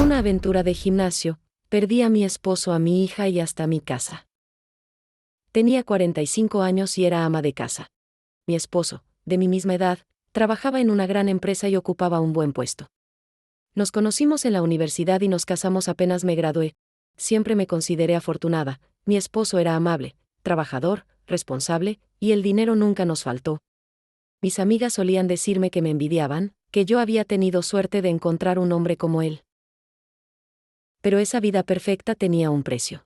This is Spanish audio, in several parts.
una aventura de gimnasio, perdí a mi esposo, a mi hija y hasta mi casa. Tenía 45 años y era ama de casa. Mi esposo, de mi misma edad, trabajaba en una gran empresa y ocupaba un buen puesto. Nos conocimos en la universidad y nos casamos apenas me gradué. Siempre me consideré afortunada, mi esposo era amable, trabajador, responsable, y el dinero nunca nos faltó. Mis amigas solían decirme que me envidiaban, que yo había tenido suerte de encontrar un hombre como él. Pero esa vida perfecta tenía un precio.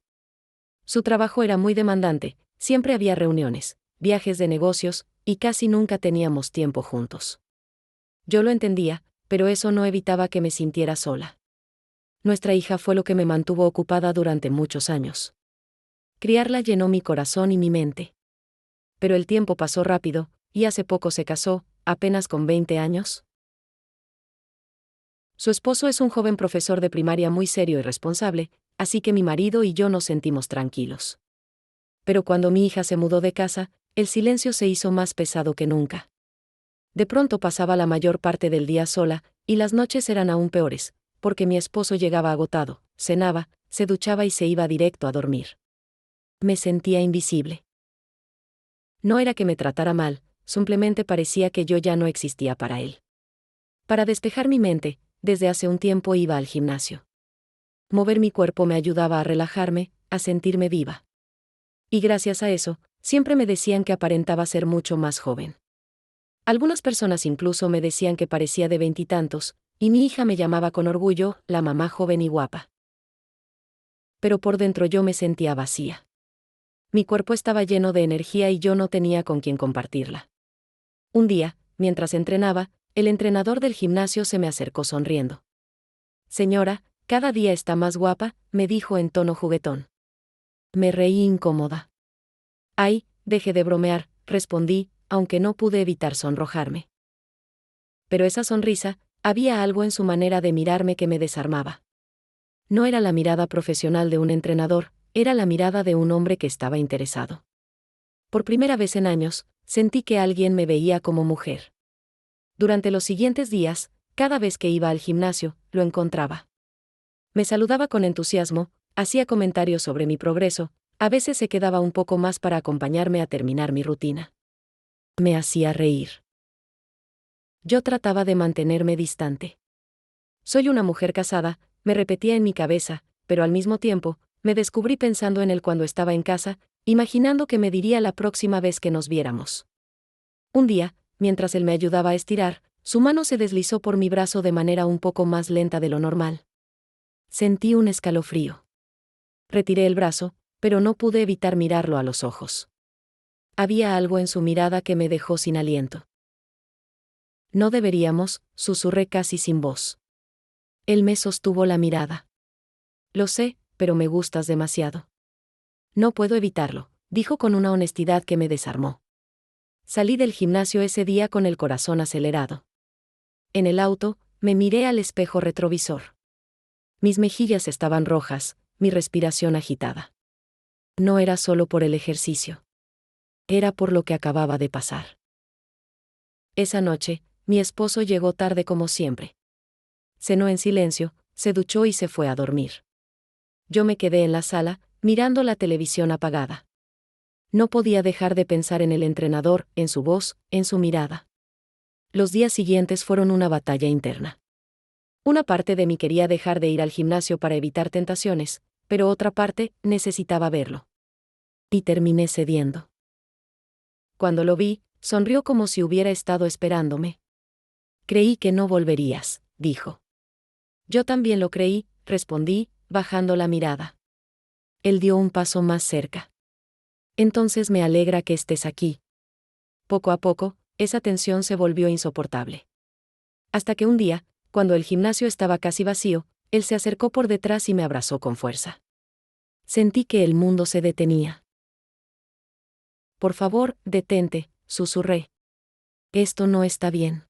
Su trabajo era muy demandante, siempre había reuniones, viajes de negocios, y casi nunca teníamos tiempo juntos. Yo lo entendía, pero eso no evitaba que me sintiera sola. Nuestra hija fue lo que me mantuvo ocupada durante muchos años. Criarla llenó mi corazón y mi mente. Pero el tiempo pasó rápido, y hace poco se casó, apenas con 20 años. Su esposo es un joven profesor de primaria muy serio y responsable, así que mi marido y yo nos sentimos tranquilos. Pero cuando mi hija se mudó de casa, el silencio se hizo más pesado que nunca. De pronto pasaba la mayor parte del día sola, y las noches eran aún peores, porque mi esposo llegaba agotado, cenaba, se duchaba y se iba directo a dormir. Me sentía invisible. No era que me tratara mal, simplemente parecía que yo ya no existía para él. Para despejar mi mente, desde hace un tiempo iba al gimnasio. Mover mi cuerpo me ayudaba a relajarme, a sentirme viva. Y gracias a eso, siempre me decían que aparentaba ser mucho más joven. Algunas personas incluso me decían que parecía de 20 y tantos, y mi hija me llamaba con orgullo, la mamá joven y guapa. Pero por dentro yo me sentía vacía. Mi cuerpo estaba lleno de energía y yo no tenía con quién compartirla. Un día, mientras entrenaba, el entrenador del gimnasio se me acercó sonriendo. «Señora, cada día está más guapa», me dijo en tono juguetón. Me reí incómoda. «Ay, deje de bromear», respondí, aunque no pude evitar sonrojarme. Pero esa sonrisa, había algo en su manera de mirarme que me desarmaba. No era la mirada profesional de un entrenador, era la mirada de un hombre que estaba interesado. Por primera vez en años, sentí que alguien me veía como mujer. Durante los siguientes días, cada vez que iba al gimnasio, lo encontraba. Me saludaba con entusiasmo, hacía comentarios sobre mi progreso, a veces se quedaba un poco más para acompañarme a terminar mi rutina. Me hacía reír. Yo trataba de mantenerme distante. Soy una mujer casada, me repetía en mi cabeza, pero al mismo tiempo, me descubrí pensando en él cuando estaba en casa, imaginando qué me diría la próxima vez que nos viéramos. Un día, mientras él me ayudaba a estirar, su mano se deslizó por mi brazo de manera un poco más lenta de lo normal. Sentí un escalofrío. Retiré el brazo, pero no pude evitar mirarlo a los ojos. Había algo en su mirada que me dejó sin aliento. «No deberíamos», susurré casi sin voz. Él me sostuvo la mirada. «Lo sé, pero me gustas demasiado». «No puedo evitarlo», dijo con una honestidad que me desarmó. Salí del gimnasio ese día con el corazón acelerado. En el auto, me miré al espejo retrovisor. Mis mejillas estaban rojas, mi respiración agitada. No era solo por el ejercicio. Era por lo que acababa de pasar. Esa noche, mi esposo llegó tarde como siempre. Cenó en silencio, se duchó y se fue a dormir. Yo me quedé en la sala, mirando la televisión apagada. No podía dejar de pensar en el entrenador, en su voz, en su mirada. Los días siguientes fueron una batalla interna. Una parte de mí quería dejar de ir al gimnasio para evitar tentaciones, pero otra parte necesitaba verlo. Y terminé cediendo. Cuando lo vi, sonrió como si hubiera estado esperándome. «Creí que no volverías», dijo. «Yo también lo creí», respondí, bajando la mirada. Él dio un paso más cerca. «Entonces me alegra que estés aquí». Poco a poco, esa tensión se volvió insoportable. Hasta que un día, cuando el gimnasio estaba casi vacío, él se acercó por detrás y me abrazó con fuerza. Sentí que el mundo se detenía. «Por favor, detente», susurré. «Esto no está bien».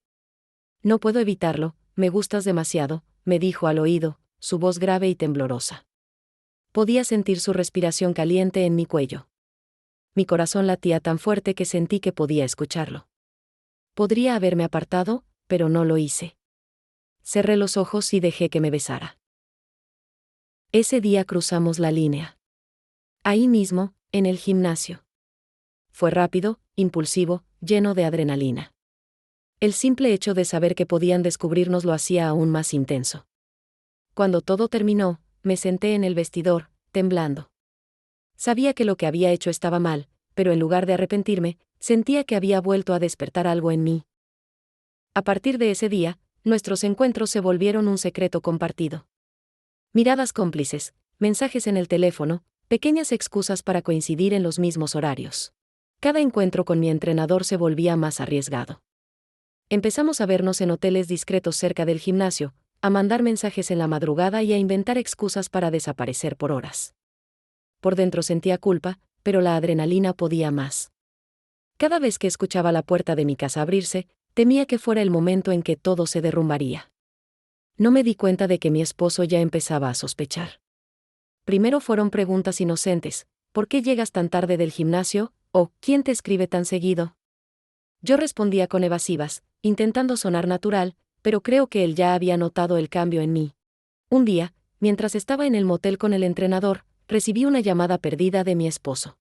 «No puedo evitarlo, me gustas demasiado», me dijo al oído, su voz grave y temblorosa. Podía sentir su respiración caliente en mi cuello. Mi corazón latía tan fuerte que sentí que podía escucharlo. Podría haberme apartado, pero no lo hice. Cerré los ojos y dejé que me besara. Ese día cruzamos la línea. Ahí mismo, en el gimnasio. Fue rápido, impulsivo, lleno de adrenalina. El simple hecho de saber que podían descubrirnos lo hacía aún más intenso. Cuando todo terminó, me senté en el vestidor, temblando. Sabía que lo que había hecho estaba mal, pero en lugar de arrepentirme, sentía que había vuelto a despertar algo en mí. A partir de ese día, nuestros encuentros se volvieron un secreto compartido. Miradas cómplices, mensajes en el teléfono, pequeñas excusas para coincidir en los mismos horarios. Cada encuentro con mi entrenador se volvía más arriesgado. Empezamos a vernos en hoteles discretos cerca del gimnasio, a mandar mensajes en la madrugada y a inventar excusas para desaparecer por horas. Por dentro sentía culpa, pero la adrenalina podía más. Cada vez que escuchaba la puerta de mi casa abrirse, temía que fuera el momento en que todo se derrumbaría. No me di cuenta de que mi esposo ya empezaba a sospechar. Primero fueron preguntas inocentes: ¿por qué llegas tan tarde del gimnasio? O ¿quién te escribe tan seguido? Yo respondía con evasivas, intentando sonar natural, pero creo que él ya había notado el cambio en mí. Un día, mientras estaba en el motel con el entrenador, recibí una llamada perdida de mi esposo.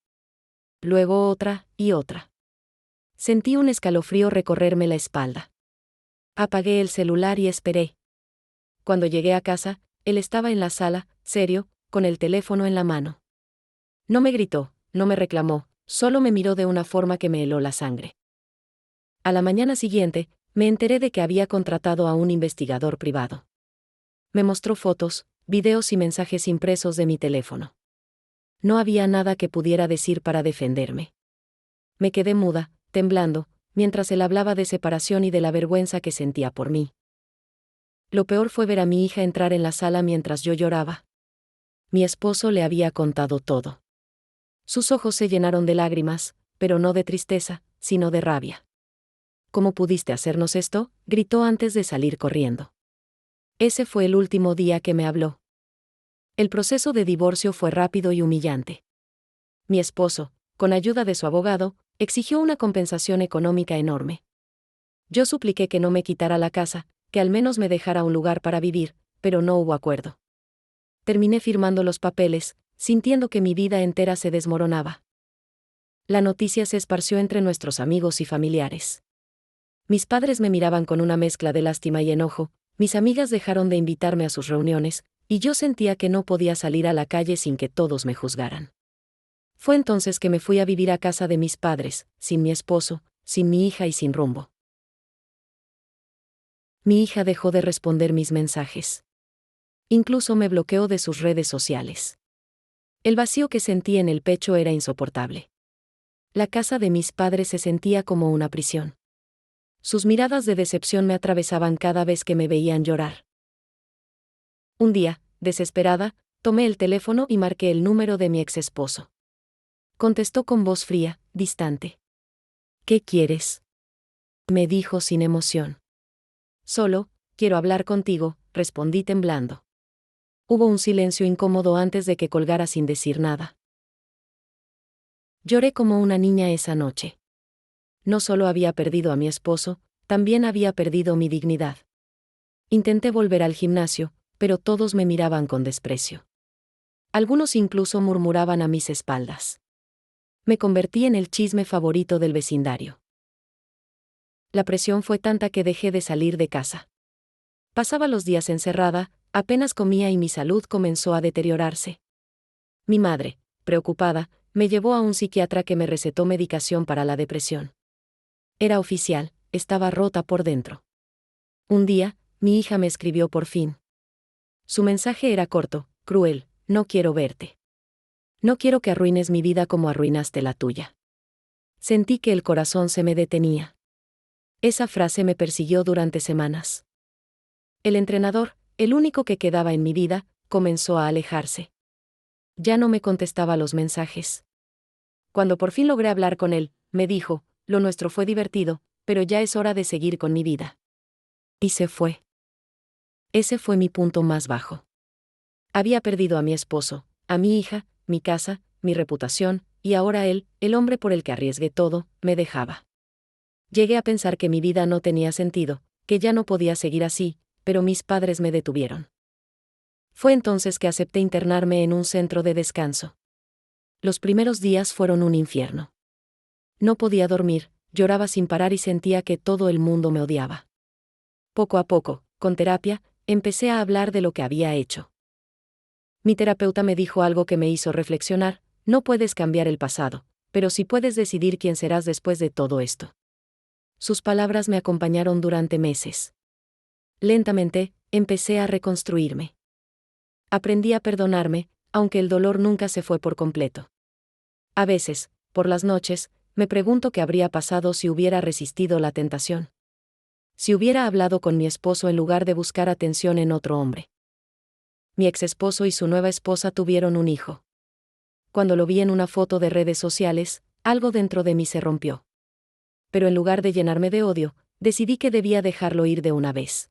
Luego otra, y otra. Sentí un escalofrío recorrerme la espalda. Apagué el celular y esperé. Cuando llegué a casa, él estaba en la sala, serio, con el teléfono en la mano. No me gritó, no me reclamó, solo me miró de una forma que me heló la sangre. A la mañana siguiente, me enteré de que había contratado a un investigador privado. Me mostró fotos, videos y mensajes impresos de mi teléfono. No había nada que pudiera decir para defenderme. Me quedé muda, temblando, mientras él hablaba de separación y de la vergüenza que sentía por mí. Lo peor fue ver a mi hija entrar en la sala mientras yo lloraba. Mi esposo le había contado todo. Sus ojos se llenaron de lágrimas, pero no de tristeza, sino de rabia. ¿Cómo pudiste hacernos esto?, gritó antes de salir corriendo. Ese fue el último día que me habló. El proceso de divorcio fue rápido y humillante. Mi esposo, con ayuda de su abogado, exigió una compensación económica enorme. Yo supliqué que no me quitara la casa, que al menos me dejara un lugar para vivir, pero no hubo acuerdo. Terminé firmando los papeles, sintiendo que mi vida entera se desmoronaba. La noticia se esparció entre nuestros amigos y familiares. Mis padres me miraban con una mezcla de lástima y enojo, mis amigas dejaron de invitarme a sus reuniones, y yo sentía que no podía salir a la calle sin que todos me juzgaran. Fue entonces que me fui a vivir a casa de mis padres, sin mi esposo, sin mi hija y sin rumbo. Mi hija dejó de responder mis mensajes. Incluso me bloqueó de sus redes sociales. El vacío que sentí en el pecho era insoportable. La casa de mis padres se sentía como una prisión. Sus miradas de decepción me atravesaban cada vez que me veían llorar. Un día, desesperada, tomé el teléfono y marqué el número de mi ex esposo. Contestó con voz fría, distante. ¿Qué quieres?, me dijo sin emoción. Solo, quiero hablar contigo, respondí temblando. Hubo un silencio incómodo antes de que colgara sin decir nada. Lloré como una niña esa noche. No solo había perdido a mi esposo, también había perdido mi dignidad. Intenté volver al gimnasio, pero todos me miraban con desprecio. Algunos incluso murmuraban a mis espaldas. Me convertí en el chisme favorito del vecindario. La presión fue tanta que dejé de salir de casa. Pasaba los días encerrada, apenas comía y mi salud comenzó a deteriorarse. Mi madre, preocupada, me llevó a un psiquiatra que me recetó medicación para la depresión. Era oficial, estaba rota por dentro. Un día, mi hija me escribió por fin. Su mensaje era corto, cruel: no quiero verte. No quiero que arruines mi vida como arruinaste la tuya. Sentí que el corazón se me detenía. Esa frase me persiguió durante semanas. El entrenador, el único que quedaba en mi vida, comenzó a alejarse. Ya no me contestaba los mensajes. Cuando por fin logré hablar con él, me dijo: lo nuestro fue divertido, pero ya es hora de seguir con mi vida. Y se fue. Ese fue mi punto más bajo. Había perdido a mi esposo, a mi hija, mi casa, mi reputación, y ahora él, el hombre por el que arriesgué todo, me dejaba. Llegué a pensar que mi vida no tenía sentido, que ya no podía seguir así, pero mis padres me detuvieron. Fue entonces que acepté internarme en un centro de descanso. Los primeros días fueron un infierno. No podía dormir, lloraba sin parar y sentía que todo el mundo me odiaba. Poco a poco, con terapia, empecé a hablar de lo que había hecho. Mi terapeuta me dijo algo que me hizo reflexionar: no puedes cambiar el pasado, pero sí puedes decidir quién serás después de todo esto. Sus palabras me acompañaron durante meses. Lentamente, empecé a reconstruirme. Aprendí a perdonarme, aunque el dolor nunca se fue por completo. A veces, por las noches, me pregunto qué habría pasado si hubiera resistido la tentación. Si hubiera hablado con mi esposo en lugar de buscar atención en otro hombre. Mi exesposo y su nueva esposa tuvieron un hijo. Cuando lo vi en una foto de redes sociales, algo dentro de mí se rompió. Pero en lugar de llenarme de odio, decidí que debía dejarlo ir de una vez.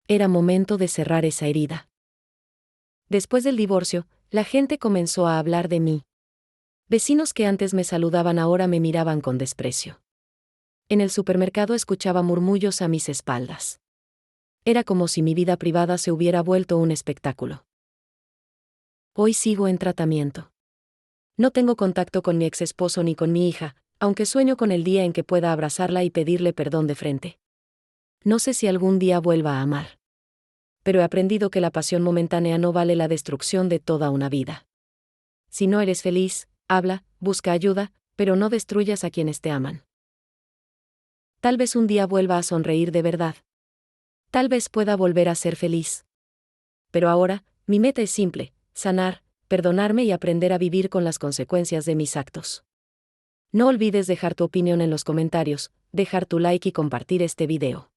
Era momento de cerrar esa herida. Después del divorcio, la gente comenzó a hablar de mí. Vecinos que antes me saludaban ahora me miraban con desprecio. En el supermercado escuchaba murmullos a mis espaldas. Era como si mi vida privada se hubiera vuelto un espectáculo. Hoy sigo en tratamiento. No tengo contacto con mi exesposo ni con mi hija, aunque sueño con el día en que pueda abrazarla y pedirle perdón de frente. No sé si algún día vuelva a amar. Pero he aprendido que la pasión momentánea no vale la destrucción de toda una vida. Si no eres feliz, habla, busca ayuda, pero no destruyas a quienes te aman. Tal vez un día vuelva a sonreír de verdad. Tal vez pueda volver a ser feliz. Pero ahora, mi meta es simple: sanar, perdonarme y aprender a vivir con las consecuencias de mis actos. No olvides dejar tu opinión en los comentarios, dejar tu like y compartir este video.